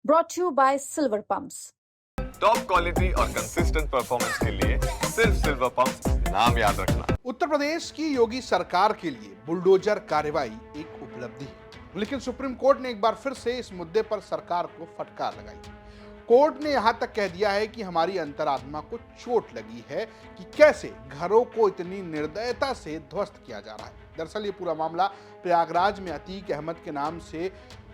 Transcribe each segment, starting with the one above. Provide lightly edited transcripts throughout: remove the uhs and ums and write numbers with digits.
brought to you by Silver Pumps. Top quality और consistent performance के लिए सिर्फ सिल्वर पंप नाम याद रखना। उत्तर प्रदेश की योगी सरकार के लिए बुलडोजर कार्रवाई एक उपलब्धि है, लेकिन सुप्रीम कोर्ट ने एक बार फिर से इस मुद्दे पर सरकार को फटकार लगाई। कोर्ट ने यहां तक कह दिया है कि हमारी अंतरात्मा को चोट लगी है कि कैसे घरों को इतनी निर्दयता से ध्वस्त किया जा रहा है। दरअसल ये पूरा मामला प्रयागराज में अतीक अहमद के नाम से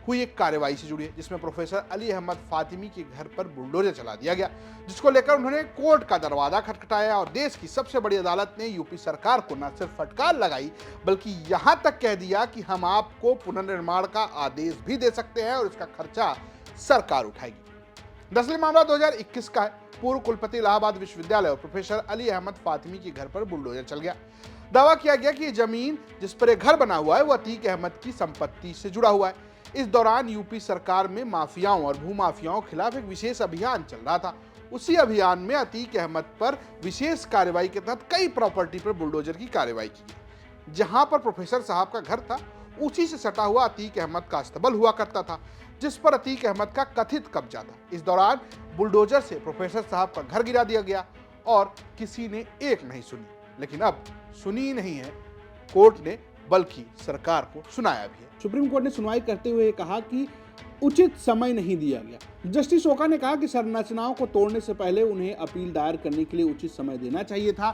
हुई एक कार्रवाई से जुड़ी है, जिसमें प्रोफेसर अली अहमद फातिमी के घर पर बुलडोजर चला दिया गया, जिसको लेकर उन्होंने कोर्ट का दरवाजा खटखटाया और देश की सबसे बड़ी अदालत ने यूपी सरकार को न सिर्फ फटकार लगाई बल्कि यहां तक कह दिया कि हम आपको पुनर्निर्माण का आदेश भी दे सकते हैं और इसका खर्चा सरकार उठाएगी। दरअसल मामला 2021 का है। पूर्व कुलपति इलाहाबाद विश्वविद्यालय और प्रोफेसर अली अहमद फातिमी के घर पर बुलडोजर चल गया। दावा किया गया कि ये जमीन जिस पर एक घर बना हुआ है वो अतीक अहमद की संपत्ति से जुड़ा हुआ है। इस दौरान यूपी सरकार में माफियाओं और भूमाफियाओं के खिलाफ एक विशेष अभियान चल रहा था। उसी अभियान में अतीक अहमद पर विशेष कार्रवाई के तहत कई प्रॉपर्टी पर बुलडोजर की कार्रवाई की गई। जहां पर प्रोफेसर साहब का घर था, उसी से सटा हुआ अतीक अहमद का अस्तबल हुआ करता था, जिस पर अतीक अहमद का कथित कब्जा था। इस दौरान बुलडोजर से प्रोफेसर साहब का घर गिरा दिया गया और किसी ने एक नहीं सुनी। लेकिन अब सुनी नहीं है कोर्ट ने, बल्कि सरकार को सुनाया भी है। सुप्रीम कोर्ट ने सुनवाई करते हुए कहा कि उचित समय नहीं दिया गया। जस्टिस ओका ने कहा कि संरचनाओं को तोड़ने से पहले उन्हें अपील दायर करने के लिए उचित समय देना चाहिए था।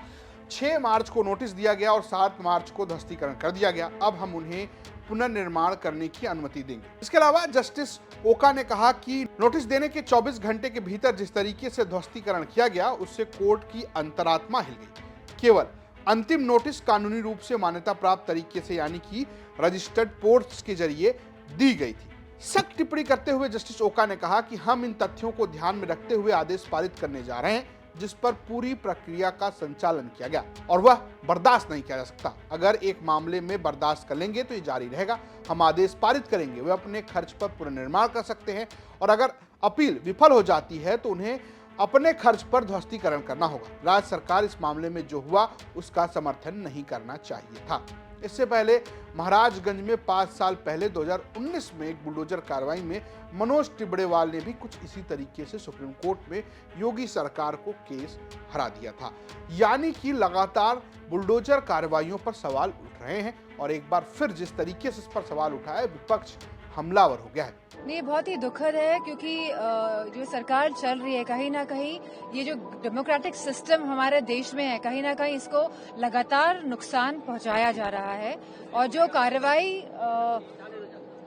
6 मार्च को नोटिस दिया गया और 7 मार्च को ध्वस्तीकरण कर दिया गया। अब हम उन्हें पुनर्निर्माण करने की अनुमति देंगे। इसके अलावा जस्टिस ओका ने कहा कि नोटिस देने के 24 घंटे के भीतर जिस तरीके से ध्वस्तीकरण किया गया उससे कोर्ट की अंतरात्मा हिल गई। केवल अंतिम नोटिस कानूनी रूप से मान्यता प्राप्त तरीके से यानी कि रजिस्टर्ड पोर्ट्स के जरिए दी गई थी। सख्त टिप्पणी करते हुए जस्टिस ओका ने कहा कि हम इन तथ्यों को ध्यान में रखते हुए आदेश पारित करने जा रहे हैं, जिस पर पूरी प्रक्रिया का संचालन किया गया और वह बर्दाश्त नहीं किया जा सकता। अगर एक मामले में बर्दाश्त कर लेंगे तो ये जारी रहेगा। हम आदेश पारित करेंगे, वे अपने खर्च पर पुनर्निर्माण कर सकते हैं और अगर अपील विफल हो जाती है तो उन्हें अपने खर्च पर ध्वस्तीकरण करना होगा। राज्य सरकार इस मामले में जो हुआ उसका समर्थन नहीं करना चाहिए था। इससे पहले महाराजगंज में 5 साल पहले 2019 में एक बुलडोजर कार्रवाई में मनोज टिबड़ेवाल ने भी कुछ इसी तरीके से सुप्रीम कोर्ट में योगी सरकार को केस हरा दिया था। यानी कि लगातार बुलडोजर कार्रवाइयों पर सवाल उठ रहे हैं और एक बार फिर जिस तरीके से इस पर सवाल उठाया विपक्ष हमलावर हो गया है। ये बहुत ही दुखद है क्योंकि जो सरकार चल रही है कहीं ना कहीं ये जो डेमोक्रेटिक सिस्टम हमारे देश में है कहीं ना कहीं इसको लगातार नुकसान पहुंचाया जा रहा है। और जो कार्रवाई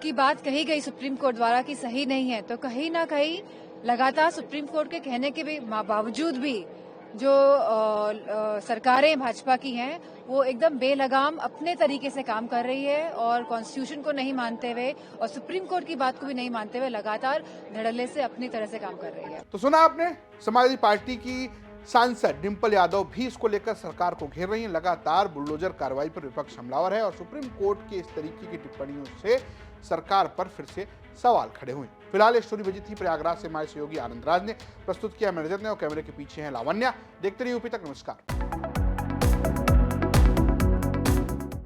की बात कही गई सुप्रीम कोर्ट द्वारा कि सही नहीं है, तो कहीं ना कहीं लगातार सुप्रीम कोर्ट के कहने के भी बावजूद भी जो सरकारें भाजपा की हैं वो एकदम बेलगाम अपने तरीके से काम कर रही है और कॉन्स्टिट्यूशन को नहीं मानते हुए और सुप्रीम कोर्ट की बात को भी नहीं मानते हुए लगातार धड़ल्ले से अपनी तरह से काम कर रही है। तो सुना आपने, समाजवादी पार्टी की सांसद डिंपल यादव भी इसको लेकर सरकार को घेर रही हैं। लगातार बुलडोजर कार्रवाई पर विपक्ष हमलावर है और सुप्रीम कोर्ट के इस तरीके की टिप्पणियों से सरकार पर फिर से सवाल खड़े हुए। फिलहाल ये स्टोरी भेजी थी प्रयागराज से हमारे सहयोगी आनंद राज ने, प्रस्तुत किया मैं रजत ने और कैमरे के पीछे हैं लावण्या। देखते रहिए यूपी तक। नमस्कार।